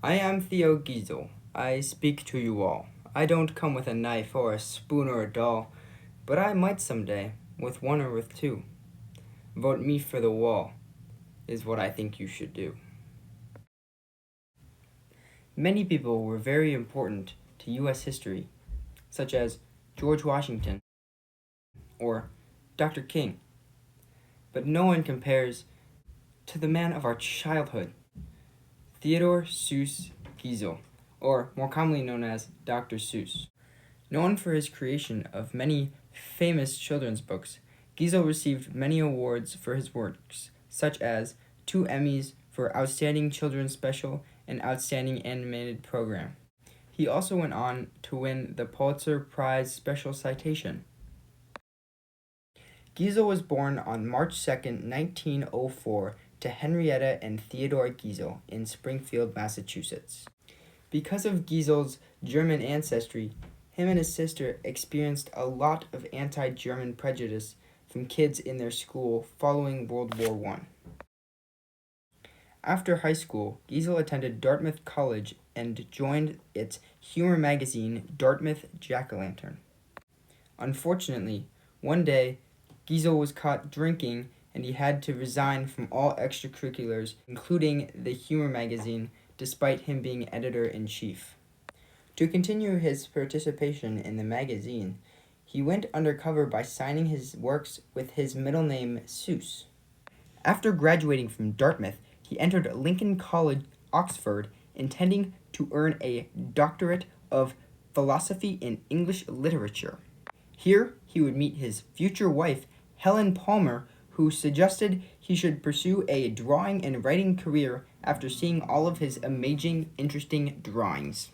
I am Theo Giesel. I speak to you all. I don't come with a knife or a spoon or a doll, but I might someday, with one or with two. Vote me for the wall, is what I think you should do. Many people were very important to U.S. history, such as George Washington or Dr. King, but no one compares to the man of our childhood, Theodore Seuss Giesel, or more commonly known as Dr. Seuss. Known for his creation of many famous children's books, Giesel received many awards for his works, such as 2 Emmys for Outstanding Children's Special and Outstanding Animated Program. He also went on to win the Pulitzer Prize Special Citation. Giesel was born on March 2, 1904, to Henrietta and Theodore Giesel in Springfield, Massachusetts. Because of Giesel's German ancestry, him and his sister experienced a lot of anti-German prejudice from kids in their school following World War I. After high school, Giesel attended Dartmouth College and joined its humor magazine, Dartmouth Jack-o'-lantern. Unfortunately, one day, Giesel was caught drinking and he had to resign from all extracurriculars, including the humor magazine, despite him being editor-in-chief. To continue his participation in the magazine, he went undercover by signing his works with his middle name, Seuss. After graduating from Dartmouth, he entered Lincoln College, Oxford, intending to earn a doctorate of philosophy in English literature. Here, he would meet his future wife, Helen Palmer, who suggested he should pursue a drawing and writing career after seeing all of his amazing, interesting drawings.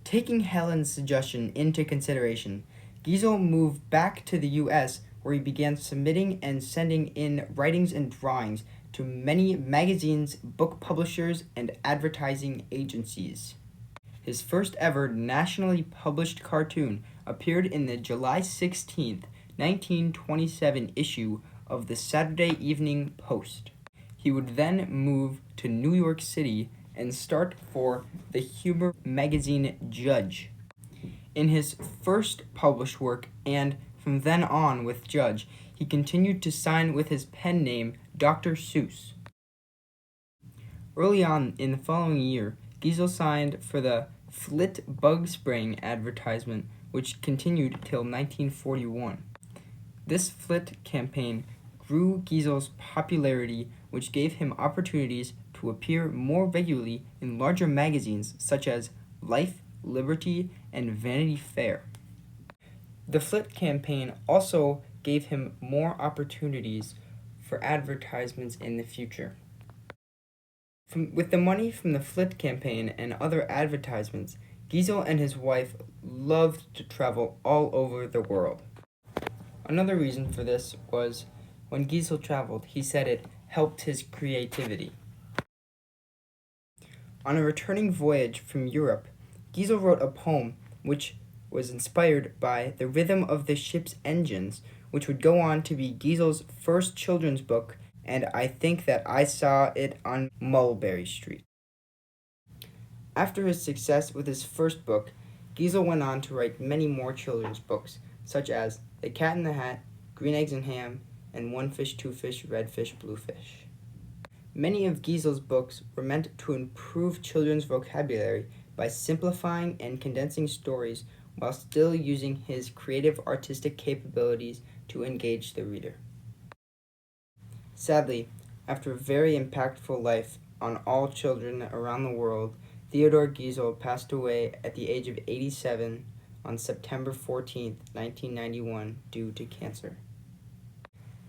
Taking Helen's suggestion into consideration, Giesel moved back to the U.S., where he began submitting and sending in writings and drawings to many magazines, book publishers, and advertising agencies. His first ever nationally published cartoon appeared in the July 16, 1927 issue of the Saturday Evening Post. He would then move to New York City and start for the humor magazine Judge. In his first published work, and from then on with Judge, he continued to sign with his pen name Dr. Seuss. Early on in the following year, Giesel signed for the Flit Bug Spraying advertisement, which continued till 1941. This Flit campaign grew Giesel's popularity, which gave him opportunities to appear more regularly in larger magazines such as Life, Liberty, and Vanity Fair. The Flit campaign also gave him more opportunities for advertisements in the future. With the money from the Flit campaign and other advertisements, Giesel and his wife loved to travel all over the world. Another reason for this was when Giesel traveled, he said it helped his creativity. On a returning voyage from Europe, Giesel wrote a poem which was inspired by the rhythm of the ship's engines, which would go on to be Giesel's first children's book, and I think that I saw it on Mulberry Street. After his success with his first book, Giesel went on to write many more children's books, such as The Cat in the Hat, Green Eggs and Ham, and One Fish, Two Fish, Red Fish, Blue Fish. Many of Giesel's books were meant to improve children's vocabulary by simplifying and condensing stories while still using his creative artistic capabilities to engage the reader. Sadly, after a very impactful life on all children around the world, Theodore Giesel passed away at the age of 87 on September 14, 1991, due to cancer.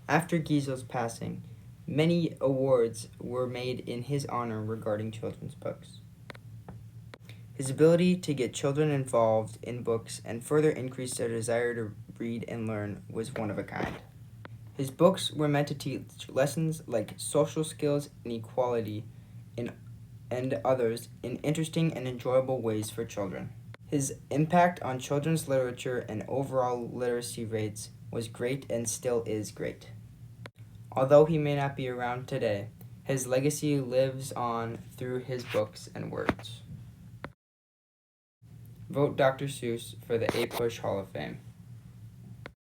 After Giesel's passing, many awards were made in his honor regarding children's books. His ability to get children involved in books and further increase their desire to read and learn was one of a kind. His books were meant to teach lessons like social skills and equality and others in interesting and enjoyable ways for children. His impact on children's literature and overall literacy rates was great and still is great. Although he may not be around today, His legacy lives on through his books and words. Vote Dr. Seuss for the A Push Hall of Fame.